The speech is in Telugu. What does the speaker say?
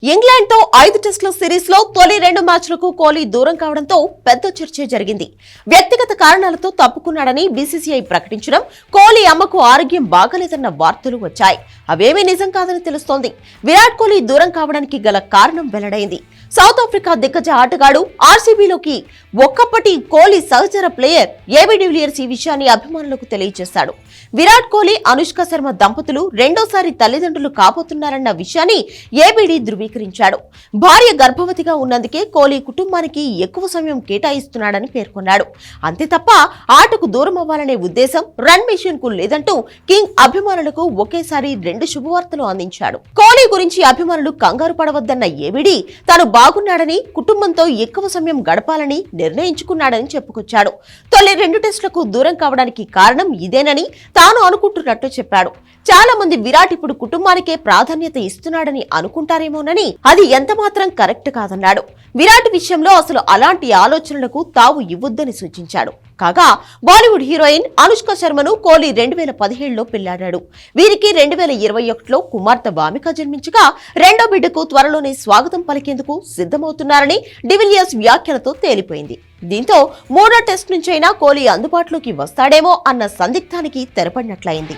ఇంగ్లాండ్ తో 5 టెస్టుల సిరీస్ లో తొలి 2 మ్యాచ్లకు కోహ్లీ దూరం కావడంతో పెద్ద చర్చ జరిగింది. వ్యక్తిగత కారణాలతో తప్పుకున్నాడని బీసీసీఐ ప్రకటించడం, కోహ్లీ అమ్మకు ఆరోగ్యం బాగలేదన్న వార్తలు వచ్చాయి. అవేమీ నిజం కాదని తెలుస్తోంది. విరాట్ కోహ్లీ దూరం కావడానికి గల కారణం వెల్లడైంది. సౌత్ ఆఫ్రికా దిగ్గజ ఆటగాడు ఆర్సీబీలోకి ఒక్కప్పటి కోహ్లీ సహచర ప్లేయర్ ఏబీ డివిలియర్స్ ఈ విషయాన్ని అభిమానులకు తెలియజేశాడు. విరాట్ కోహ్లీ, అనుష్క శర్మ దంపతులు రెండోసారి తల్లిదండ్రులు కాబోతున్నారన్న విషయాన్ని ఏబీడీ ధృవీకరించాడు. భార్య గర్భవతిగా ఉన్నందుకే కోహ్లీ కుటుంబానికి ఎక్కువ సమయం కేటాయిస్తున్నాడని పేర్కొన్నాడు. అంతే తప్ప ఆటకు దూరం అవ్వాలనే ఉద్దేశం రన్ మెషిన్ కు లేదంటూ కింగ్ అభిమానులకు ఒకేసారి 2 శుభవార్తలు అందించాడు. కోహ్లీ గురించి అభిమానులు కంగారు పడవద్దన్న ఏబీడీ తాను బాగున్నాడని, కుటుంబంతో ఎక్కువ సమయం గడపాలని నిర్ణయించుకున్నాడని చెప్పుకొచ్చాడు. తొలి 2 టెస్టులకు దూరం కావడానికి కారణం ఇదేనని తాను అనుకుంటున్నట్టు చెప్పాడు. చాలా మంది విరాట్ ఇప్పుడు కుటుంబానికే ప్రాధాన్యత ఇస్తున్నాడని అనుకుంటారేమోనని, అది ఎంత మాత్రం కరెక్ట్ కాదన్నాడు. విరాట్ విషయంలో అసలు అలాంటి ఆలోచనలకు తావు ఇవ్వొద్దని సూచించాడు. కాగా బాలీవుడ్ హీరోయిన్ అనుష్క శర్మను కోహ్లీ 2017లో పెళ్లాడాడు. వీరికి 2021లో కుమార్తె వామిక జన్మించగా రెండో బిడ్డకు త్వరలోనే స్వాగతం పలికేందుకు సిద్ధమవుతున్నారని డివిలియర్స్ వ్యాఖ్యలతో తేలిపోయింది. దీంతో 3వ టెస్ట్ నుంచైనా కోహ్లీ అందుబాటులోకి వస్తాడేమో అన్న సందిగ్ధానికి తెరపడినట్లయింది.